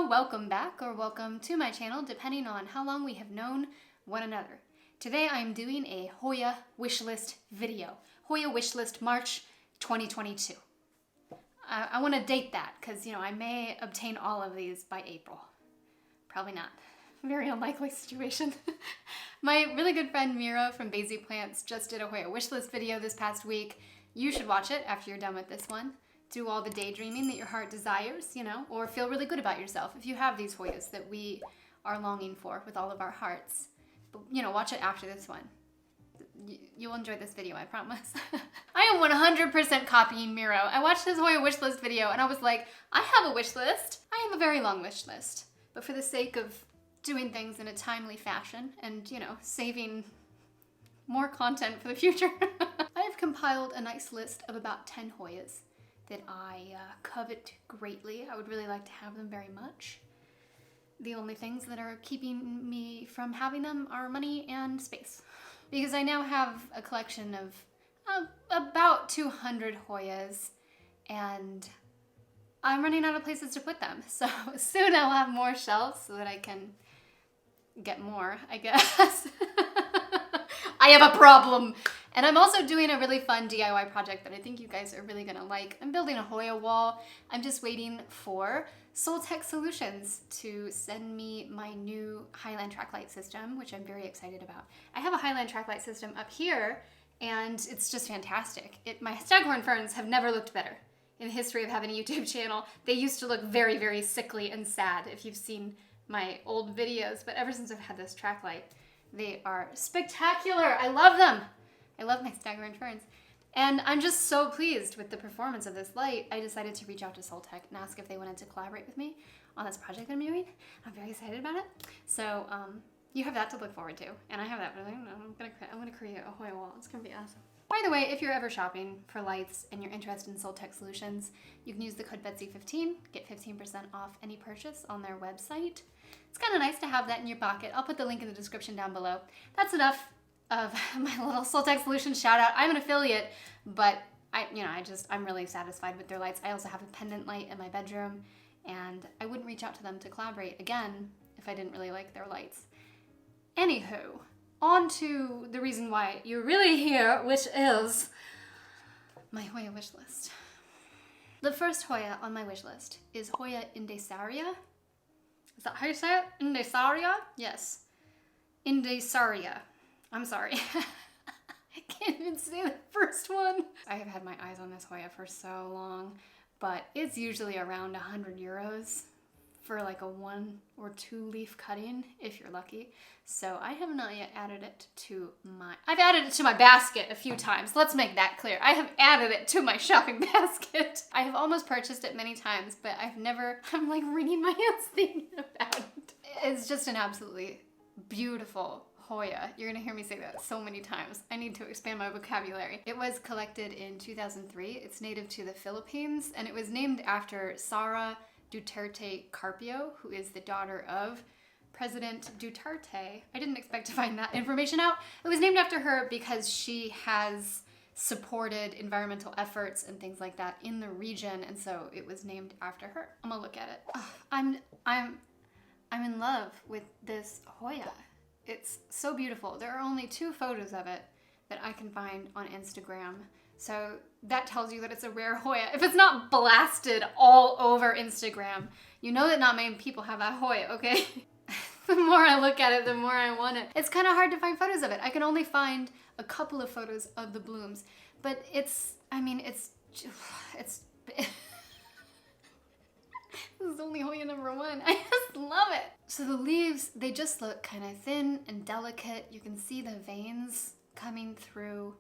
Hello, welcome back or welcome to my channel depending on how long we have known one another. Today I'm doing a Hoya Wishlist video. Hoya Wishlist March 2022. I want to date that because, I may obtain all of these by April. Probably not. Very unlikely situation. My really good friend Mira from Basil Plants just did a Hoya Wishlist video this past week. You should watch it after you're done with this one. Do all the daydreaming that your heart desires, or feel really good about yourself if you have these Hoyas that we are longing for with all of our hearts. But, watch it after this one. You'll enjoy this video, I promise. I am 100% copying Miro. I watched his Hoya Wishlist video and I was like, I have a wish list. I have a very long wish list. But for the sake of doing things in a timely fashion and, saving more content for the future, I have compiled a nice list of about 10 Hoyas that I covet greatly. I would really like to have them very much. The only things that are keeping me from having them are money and space. Because I now have a collection of about 200 Hoyas and I'm running out of places to put them. So soon I'll have more shelves so that I can get more, I guess. I have a problem. And I'm also doing a really fun DIY project that I think you guys are really gonna like. I'm building a Hoya wall. I'm just waiting for Soltech Solutions to send me my new Highland track light system, which I'm very excited about. I have a Highland track light system up here and it's just fantastic. My staghorn ferns have never looked better in the history of having a YouTube channel. They used to look very, very sickly and sad if you've seen my old videos, but ever since I've had this track light, they are spectacular. I love them. I love my staghorn ferns. And I'm just so pleased with the performance of this light. I decided to reach out to Soltech and ask if they wanted to collaborate with me on this project I'm doing. I'm very excited about it. So you have that to look forward to. And I have that, but I'm gonna create a Hoya wall. It's gonna be awesome. By the way, if you're ever shopping for lights and you're interested in Soltech Solutions, you can use the code Betsy15, get 15% off any purchase on their website. It's kind of nice to have that in your pocket. I'll put the link in the description down below. That's enough of my little Soltech Solutions shout out. I'm an affiliate, but I'm really satisfied with their lights. I also have a pendant light in my bedroom and I wouldn't reach out to them to collaborate again if I didn't really like their lights. Anywho, on to the reason why you're really here, which is my Hoya wish list. The first Hoya on my wish list is Hoya indaysarae. Is that how you say it? Indaysarae? Yes. Indaysarae. I'm sorry. I can't even say the first one. I have had my eyes on this Hoya for so long, but it's usually around 100 euros for like a 1 or 2 leaf cutting, if you're lucky. So I have not yet added it to I've added it to my basket a few times. Let's make that clear. I have added it to my shopping basket. I have almost purchased it many times, but I'm like wringing my hands thinking about it. It's just an absolutely beautiful Hoya. You're gonna hear me say that so many times. I need to expand my vocabulary. It was collected in 2003. It's native to the Philippines, and it was named after Sara Duterte Carpio, who is the daughter of President Duterte. I didn't expect to find that information out. It was named after her because she has supported environmental efforts and things like that in the region, and so it was named after her. I'm gonna look at it. Oh, I'm in love with this Hoya. It's so beautiful. There are only 2 photos of it that I can find on Instagram. So that tells you that it's a rare Hoya. If it's not blasted all over Instagram, you know that not many people have that Hoya, okay? The more I look at it, the more I want it. It's kind of hard to find photos of it. I can only find a couple of photos of the blooms, but this is only Hoya number 1. I just love it. So the leaves, they just look kind of thin and delicate. You can see the veins coming through,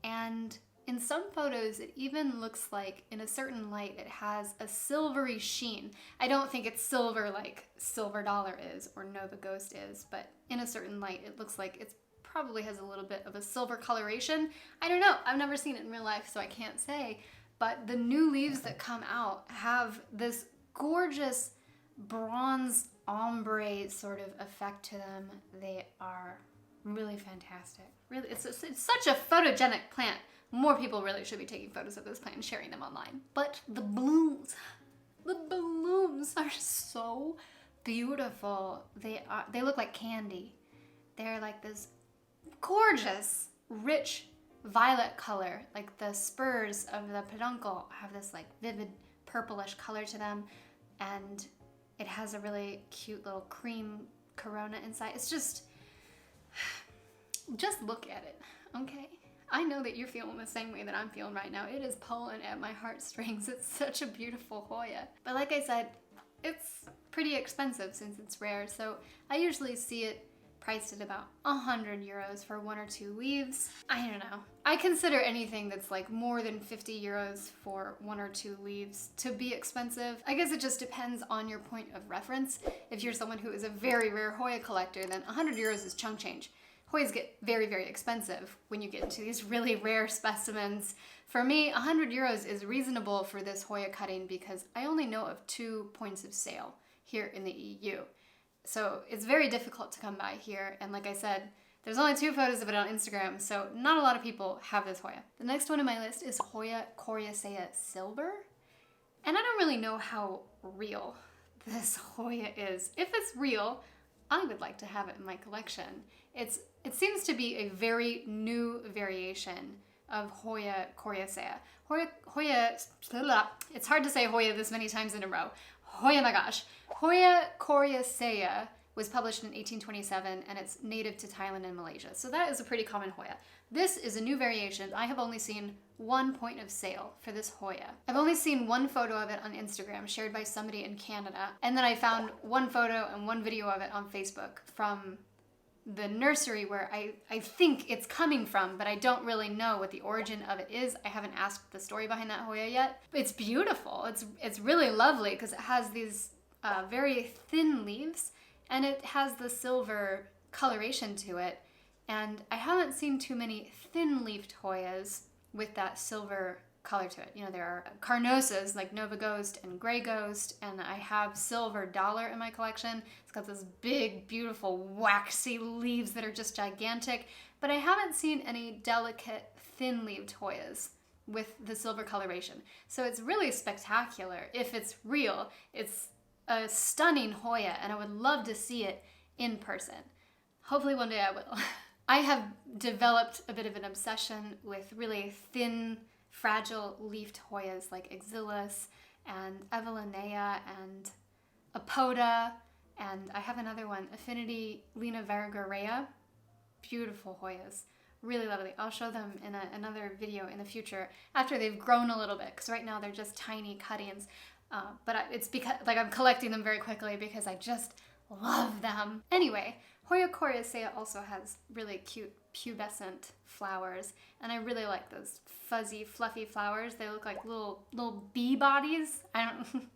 and in some photos, it even looks like in a certain light, it has a silvery sheen. I don't think it's silver like Silver Dollar is or Nova Ghost is, but in a certain light, it looks like it probably has a little bit of a silver coloration. I don't know. I've never seen it in real life, so I can't say. But the new leaves that come out have this gorgeous bronze ombre sort of effect to them. They are really fantastic. Really, it's such a photogenic plant. More people really should be taking photos of this plant and sharing them online. But the blooms, The blooms are so beautiful. They look like candy. They're like this gorgeous, rich violet color. Like the spurs of the peduncle have this like vivid purplish color to them, and it has a really cute little cream corona inside. It's just look at it, okay? I know that you're feeling the same way that I'm feeling right now. It is pulling at my heartstrings. It's such a beautiful Hoya. But like I said, it's pretty expensive since it's rare, so I usually see it priced at about 100 euros for 1 or 2 leaves. I don't know. I consider anything that's like more than 50 euros for 1 or 2 leaves to be expensive. I guess it just depends on your point of reference. If you're someone who is a very rare Hoya collector, then 100 euros is chunk change. Hoyas get very, very expensive when you get into these really rare specimens. For me, 100 euros is reasonable for this Hoya cutting because I only know of 2 points of sale here in the EU. So it's very difficult to come by here, and like I said, there's only 2 photos of it on Instagram, so not a lot of people have this Hoya. The next one on my list is Hoya coriacea silver, and I don't really know how real this Hoya is. If it's real, I would like to have it in my collection. It seems to be a very new variation of Hoya coriacea. Hoya, it's hard to say Hoya this many times in a row. Hoyamygosh. Hoya coriacea was published in 1827 and it's native to Thailand and Malaysia. So that is a pretty common Hoya. This is a new variation. I have only seen 1 point of sale for this Hoya. I've only seen 1 photo of it on Instagram shared by somebody in Canada. And then I found 1 photo and 1 video of it on Facebook from the nursery where I think it's coming from, but I don't really know what the origin of it is. I haven't asked the story behind that Hoya yet. It's beautiful. It's really lovely because it has these very thin leaves and it has the silver coloration to it. And I haven't seen too many thin-leafed Hoyas with that silver color to it. You know, there are carnosas like Nova Ghost and Grey Ghost, and I have Silver Dollar in my collection. It's got this big, beautiful, waxy leaves that are just gigantic, but I haven't seen any delicate, thin-leaved Hoyas with the silver coloration. So it's really spectacular. If it's real, it's a stunning Hoya, and I would love to see it in person. Hopefully one day I will. I have developed a bit of an obsession with really thin, fragile leafed Hoyas like Axillus and Evelinea and Apoda, and I have another one, Affinity Lina Varigarea. Beautiful Hoyas, really lovely. I'll show them in another video in the future after they've grown a little bit, because right now they're just tiny cuttings, but it's because like I'm collecting them very quickly because I just love them. Anyway, Hoya coriacea also has really cute pubescent flowers, and I really like those fuzzy, fluffy flowers. They look like little bee bodies. I don't,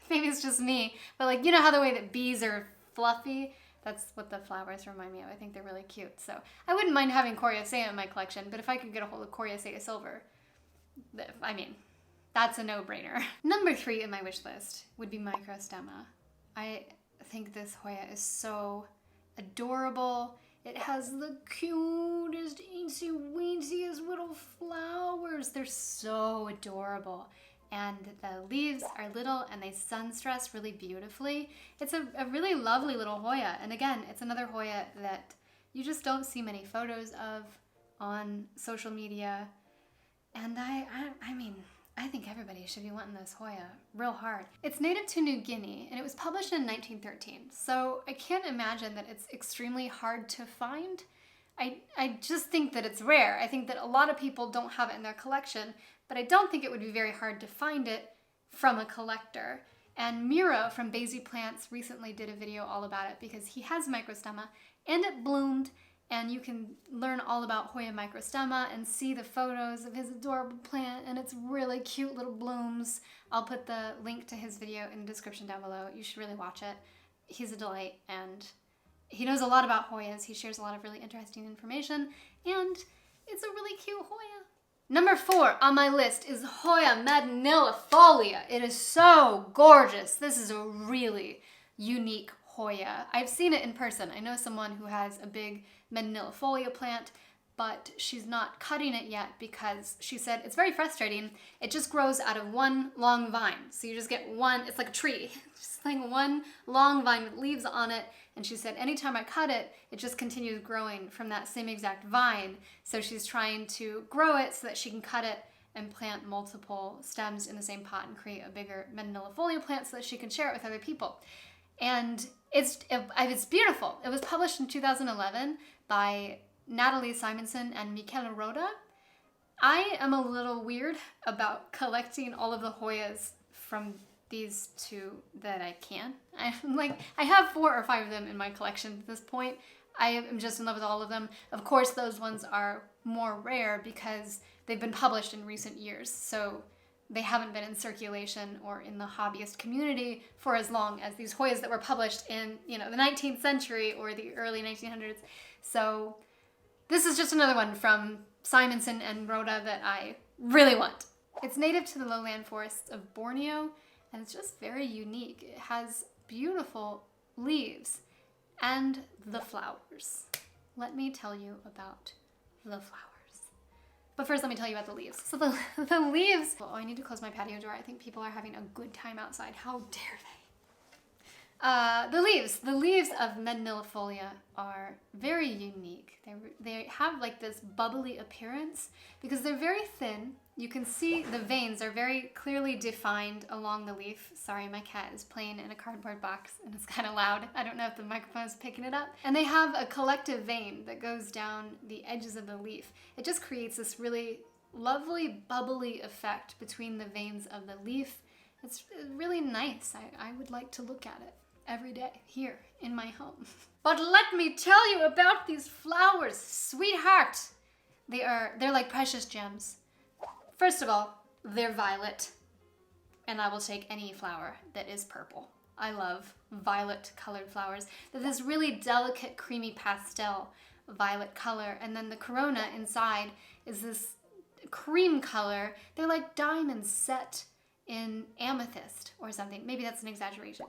maybe it's just me, but like, you know how the way that bees are fluffy? That's what the flowers remind me of. I think they're really cute. So I wouldn't mind having coriacea in my collection, but if I could get a hold of coriacea silver, I mean, that's a no-brainer. Number 3 in my wish list would be microstemma. I think this Hoya is so adorable. It has the cutest, eensy-weensiest little flowers. They're so adorable. And the leaves are little and they sun-stress really beautifully. It's a really lovely little Hoya. And again, it's another Hoya that you just don't see many photos of on social media. And I mean, I think everybody should be wanting this Hoya real hard. It's native to New Guinea and it was published in 1913. So I can't imagine that it's extremely hard to find. I just think that it's rare. I think that a lot of people don't have it in their collection, but I don't think it would be very hard to find it from a collector. And Miro from Basie Plants recently did a video all about it because he has microstemma and it bloomed, and you can learn all about Hoya microstemma and see the photos of his adorable plant and its really cute little blooms. I'll put the link to his video in the description down below. You should really watch it. He's a delight and he knows a lot about Hoyas. He shares a lot of really interesting information and it's a really cute Hoya. Number 4 on my list is Hoya medinillifolia. It is so gorgeous. This is a really unique Hoya. I've seen it in person. I know someone who has a big medinillifolia plant, but she's not cutting it yet because she said it's very frustrating. It just grows out of one long vine. So you just get one, it's like a tree, just like one long vine with leaves on it. And she said, anytime I cut it, it just continues growing from that same exact vine. So she's trying to grow it so that she can cut it and plant multiple stems in the same pot and create a bigger medinillifolia plant so that she can share it with other people. And it's beautiful. It was published in 2011 by Natalie Simonson and Michele Roda. I am a little weird about collecting all of the Hoyas from these two that I can. I have 4 or 5 of them in my collection at this point. I am just in love with all of them. Of course, those ones are more rare because they've been published in recent years. So they haven't been in circulation or in the hobbyist community for as long as these Hoyas that were published in, the 19th century or the early 1900s. So this is just another one from Simonson and Rhoda that I really want. It's native to the lowland forests of Borneo, and it's just very unique. It has beautiful leaves and the flowers. Let me tell you about the flowers. But first, let me tell you about the leaves. So the leaves, oh, I need to close my patio door. I think people are having a good time outside. How dare they? The leaves of medinillifolia are very unique. They have like this bubbly appearance because they're very thin. You can see the veins are very clearly defined along the leaf. Sorry, my cat is playing in a cardboard box and it's kind of loud. I don't know if the microphone is picking it up. And they have a collective vein that goes down the edges of the leaf. It just creates this really lovely bubbly effect between the veins of the leaf. It's really nice. I would like to look at it every day here in my home. But let me tell you about these flowers, sweetheart. They're like precious gems. First of all, they're violet, and I will take any flower that is purple. I love violet colored flowers. They're this really delicate, creamy pastel violet color, and then the corona inside is this cream color. They're like diamonds set in amethyst or something. Maybe that's an exaggeration.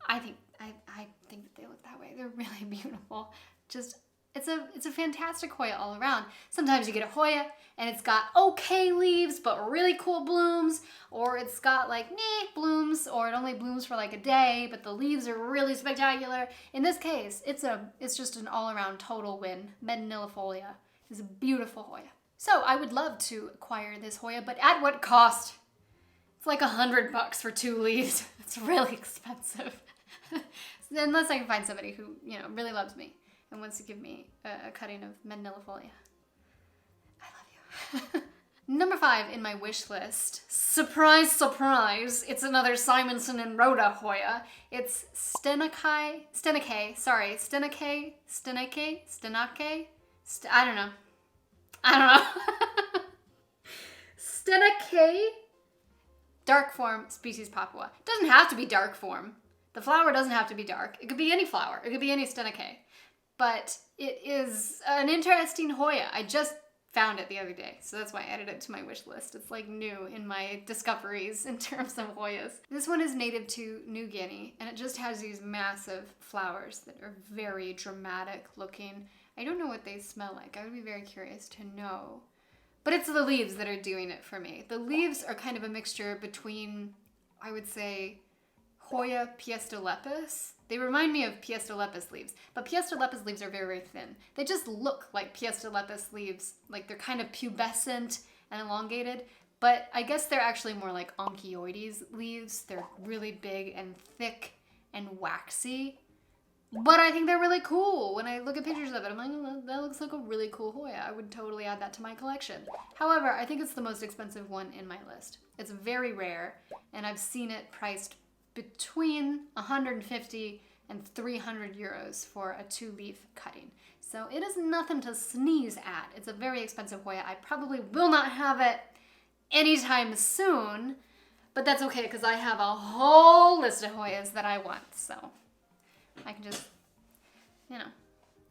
I think that they look that way. They're really beautiful. It's a fantastic Hoya all around. Sometimes you get a Hoya and it's got okay leaves but really cool blooms, or it's got like meh blooms, or it only blooms for like a day but the leaves are really spectacular. In this case, it's just an all-around total win. Medinillifolia is a beautiful Hoya. So I would love to acquire this Hoya, but at what cost? It's like $100 for 2 leaves. It's really expensive. Unless I can find somebody who, really loves me and wants to give me a cutting of medinillifolia. I love you. Number 5 in my wish list. Surprise, surprise. It's another Simonson and Rhoda Hoya. It's stenakei. I don't know. Stenakei. Dark form, species Papua. It doesn't have to be dark form. The flower doesn't have to be dark. It could be any flower. It could be any stenakei. But it is an interesting Hoya. I just found it the other day, so that's why I added it to my wish list. It's like new in my discoveries in terms of Hoyas. This one is native to New Guinea, and it just has these massive flowers that are very dramatic looking. I don't know what they smell like. I would be very curious to know. But it's the leaves that are doing it for me. The leaves are kind of a mixture between, I would say, Hoya piestelepis. They remind me of piestelepis leaves, but piestelepis leaves are very, very thin. They just look like piestelepis leaves, like they're kind of pubescent and elongated, but I guess they're actually more like onchioides leaves. They're really big and thick and waxy, but I think they're really cool. When I look at pictures of it, I'm like, oh, that looks like a really cool Hoya. I would totally add that to my collection. However, I think it's the most expensive one in my list. It's very rare, and I've seen it priced between 150 and 300 euros for a 2-leaf cutting. So it is nothing to sneeze at. It's a very expensive Hoya. I probably will not have it anytime soon, but that's okay because I have a whole list of Hoyas that I want. So I can just,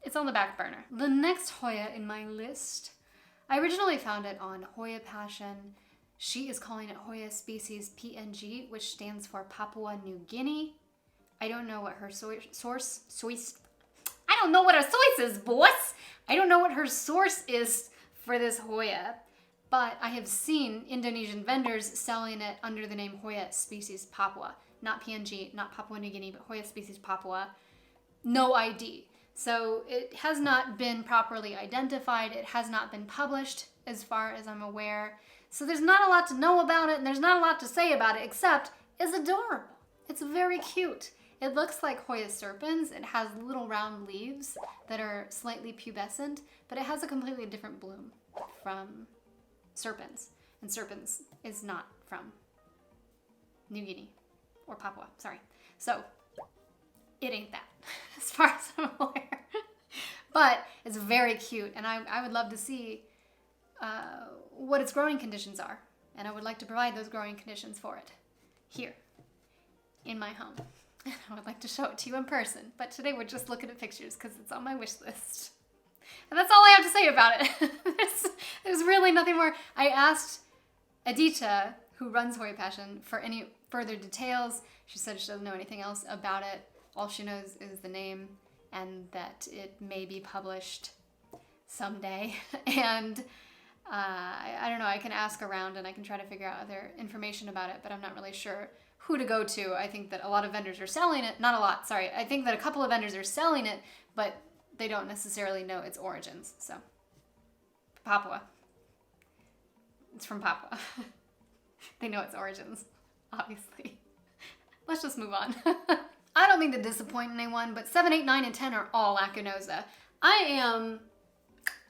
it's on the back burner. The next Hoya in my list, I originally found it on Hoya Passion. She is calling it Hoya species PNG, which stands for Papua New Guinea. I don't know what her source. I don't know what her source is, boss. I don't know what her source is for this Hoya. But I have seen Indonesian vendors selling it under the name Hoya species Papua. Not PNG, not Papua New Guinea, but Hoya species Papua. No ID. So it has not been properly identified. It has not been published as far as I'm aware. So there's not a lot to know about it, and there's not a lot to say about it, except it's adorable. It's very cute. It looks like Hoya serpens. It has little round leaves that are slightly pubescent, but it has a completely different bloom from serpens. And serpens is not from New Guinea or Papua, sorry. So it ain't that, as far as I'm aware. But it's very cute, and I would love to see what its growing conditions are. And I would like to provide those growing conditions for it here in my home. And I would like to show it to you in person. But today we're just looking at pictures because it's on my wish list. And that's all I have to say about it. there's really nothing more. I asked Adita, who runs Hoya Passion, for any further details. She said she doesn't know anything else about it. All she knows is the name and that it may be published someday. And I don't know, I can ask around and I can try to figure out other information about it, but I'm not really sure who to go to. I think that a lot of vendors are selling it. Not a lot, sorry. I think that a couple of vendors are selling it, but they don't necessarily know its origins. So, Papua. It's from Papua. They know its origins, obviously. Let's just move on. I don't mean to disappoint anyone, but 7, 8, 9, and 10 are all Lacunosa. I am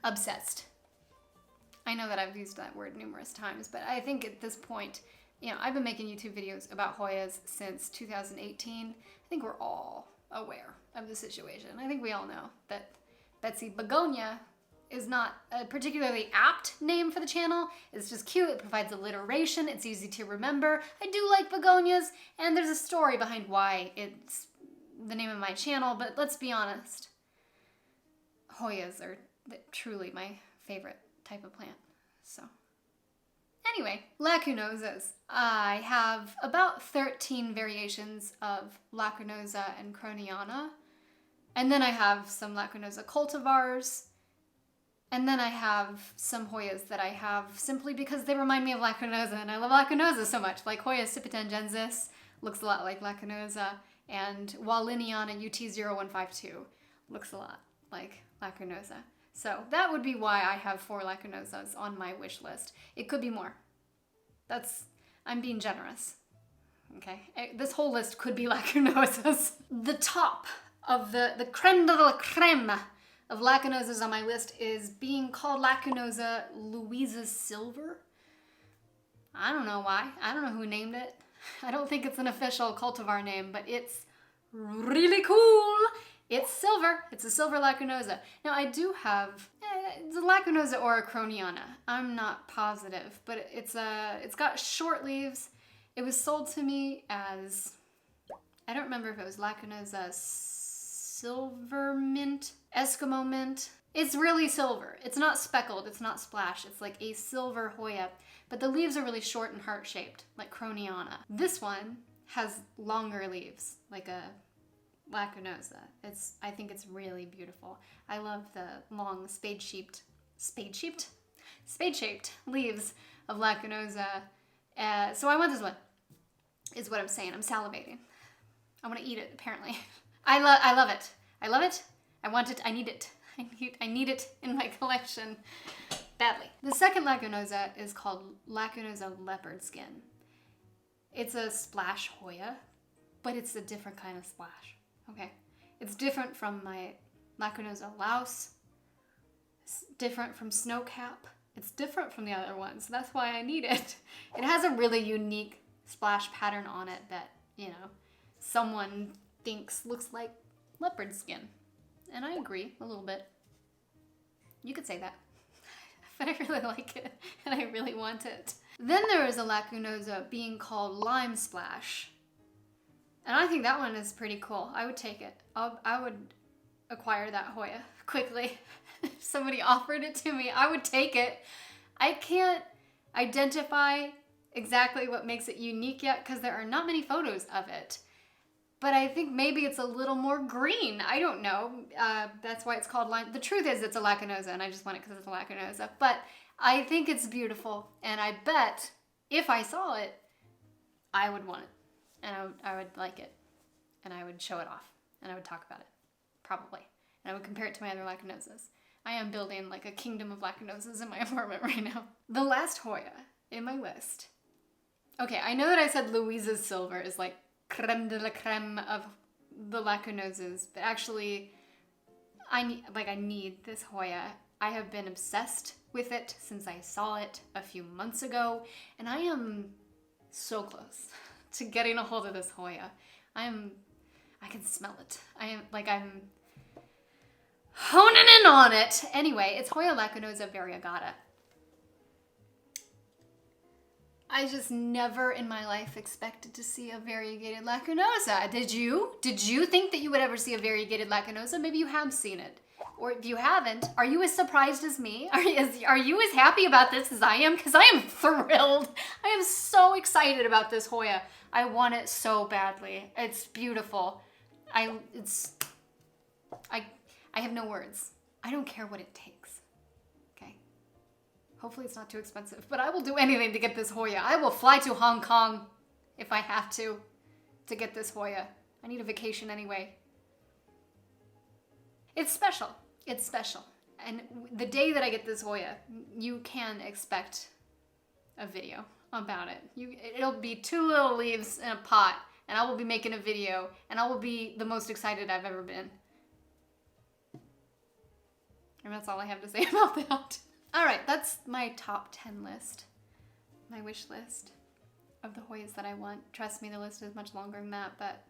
obsessed. I know that I've used that word numerous times, but I think at this point, you know, I've been making YouTube videos about Hoyas since 2018. I think we're all aware of the situation. I think we all know that Begonia is not a particularly apt name for the channel. It's just cute, it provides alliteration, it's easy to remember. I do like begonias, and there's a story behind why it's the name of my channel, but let's be honest. Hoyas are truly my favorite type of plant, so. Anyway, lacunosas. I have about 13 variations of lacunosa and croniana, and then I have some lacunosa cultivars, and then I have some Hoyas that I have simply because they remind me of lacunosa, and I love lacunosa so much. Like Hoya cipitangensis looks a lot like lacunosa, and Waliniana UT0152 looks a lot like lacunosa. So that would be why I have 4 lacunosas on my wish list. It could be more. I'm being generous. Okay, this whole list could be lacunosas. The top of the creme de la creme of lacunosas on my list is being called Lacunosa Louisa Silver. I don't know why. I don't know who named it. I don't think it's an official cultivar name, but it's really cool. It's silver. It's a silver lacunosa. Now I do have it's a lacunosa or a croniana. I'm not positive, but it's got short leaves. It was sold to me as, I don't remember if it was lacunosa silver mint, Eskimo mint. It's really silver. It's not speckled. It's not splash. It's like a silver Hoya, but the leaves are really short and heart-shaped, like croniana. This one has longer leaves, like a lacunosa. I think it's really beautiful. I love the long spade-shaped leaves of lacunosa. So I want this one, is what I'm saying. I'm salivating. I want to eat it, apparently. I love it. I love it. I want it. I need it. I need it in my collection badly. The second lacunosa is called Lacunosa leopard skin. It's a splash Hoya, but it's a different kind of splash. Okay, it's different from my Lacunosa Laos. It's different from Snowcap. It's different from the other ones. That's why I need it. It has a really unique splash pattern on it that, you know, someone thinks looks like leopard skin. And I agree a little bit. You could say that. But I really like it, and I really want it. Then there is a lacunosa being called Lime Splash. And I think that one is pretty cool. I would take it. I would acquire that Hoya quickly. If somebody offered it to me, I would take it. I can't identify exactly what makes it unique yet because there are not many photos of it. but I think maybe it's a little more green. I don't know. That's why it's called lime. The truth is it's a lacunosa, and I just want it because it's a lacunosa. But I think it's beautiful, and I bet if I saw it, I would want it, and I would like it, and I would show it off, and I would talk about it, probably, and I would compare it to my other lacunosas. I am building like a kingdom of lacunosas in my apartment right now. The last Hoya in my list. Okay, I know that I said Louisa's silver is like creme de la creme of the lacunosas, but actually I need this Hoya. I have been obsessed with it since I saw it a few months ago, and I am so close to getting a hold of this Hoya. I can smell it. I'm honing in on it. Anyway, it's Hoya lacunosa variegata. I just never in my life expected to see a variegated lacunosa. Did you? Did you think that you would ever see a variegated lacunosa? Maybe you have seen it. Or if you haven't, are you as surprised as me? Are you as happy about this as I am? Because I am thrilled. I am so excited about this Hoya. I want it so badly. It's beautiful. I have no words. I don't care what it takes. Okay? Hopefully it's not too expensive, but I will do anything to get this Hoya. I will fly to Hong Kong if I have to get this Hoya. I need a vacation anyway. It's special. It's special. And the day that I get this Hoya, you can expect a video about it. It'll be 2 little leaves in a pot, and I will be making a video, and I will be the most excited I've ever been. And that's all I have to say about that. All right, that's my top 10 list, my wish list of the Hoyas that I want. Trust me, the list is much longer than that, but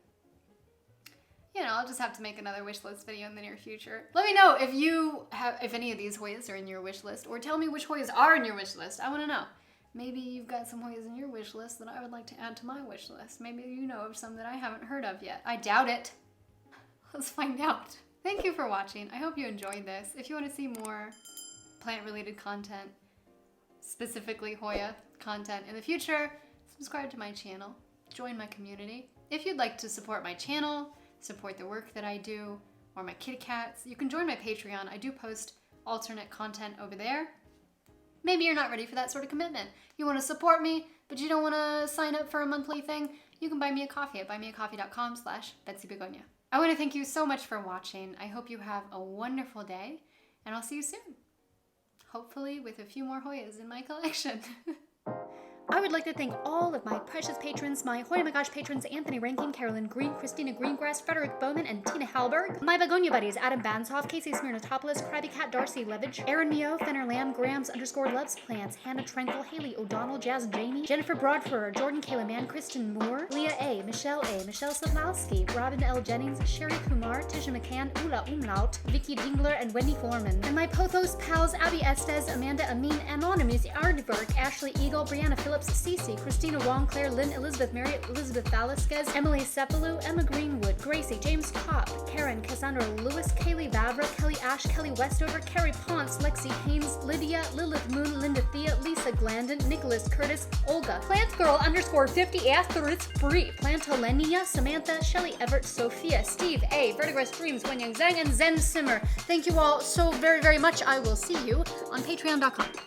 you know, I'll just have to make another wish list video in the near future. Let me know if any of these Hoyas are in your wish list, or tell me which Hoyas are in your wish list. I want to know. Maybe you've got some Hoyas in your wish list that I would like to add to my wish list. Maybe you know of some that I haven't heard of yet. I doubt it. Let's find out. Thank you for watching. I hope you enjoyed this. If you want to see more plant-related content, specifically Hoya content in the future, subscribe to my channel, join my community. If you'd like to support my channel, support the work that I do, or my kitty cats, you can join my Patreon. I do post alternate content over there. Maybe you're not ready for that sort of commitment. You want to support me, but you don't want to sign up for a monthly thing? You can buy me a coffee at buymeacoffee.com/betsbegonia. I want to thank you so much for watching. I hope you have a wonderful day, and I'll see you soon. Hopefully with a few more Hoyas in my collection. I would like to thank all of my precious patrons, my hoyamygosh patrons, Anthony Rankin, Carolyn Green, Christina Greengrass, Frederick Bowman, and Tina Hallberg. My begonia buddies, Adam Banshoff, Casey Smirnotopoulos, Krabby Cat, Darcy Levitch, Aaron Mio, Fenner Lamb, Grams_loves plants, Hannah Tranquil, Haley O'Donnell, Jazz Jamie, Jennifer Broadfur, Jordan Kaylaman, Kristen Moore, Leah A, Michelle Soblowski, Robin L. Jennings, Sherry Kumar, Tisha McCann, Ula Umlaut, Vicky Dingler, and Wendy Foreman. And my Pothos pals, Abby Estes, Amanda Amin, Anonymous, Ardberg, Ashley Eagle, Brianna Phillips, Cece, Christina Wong, Claire, Lynn, Elizabeth Marriott, Elizabeth Valasquez, Emily Sepalou, Emma Greenwood, Gracie, James Top, Karen, Cassandra Lewis, Kaylee Vavra, Kelly Ash, Kelly Westover, Carrie Ponce, Lexi Haynes, Lydia, Lilith Moon, Linda Thea, Lisa Glandon, Nicholas Curtis, Olga, PlantGirl_50 free, Plantolenia, Samantha, Shelly Everett, Sophia, Steve A, Vertigress Dreams, Wenyang Zhang, and Zen Simmer. Thank you all so very, very much. I will see you on patreon.com.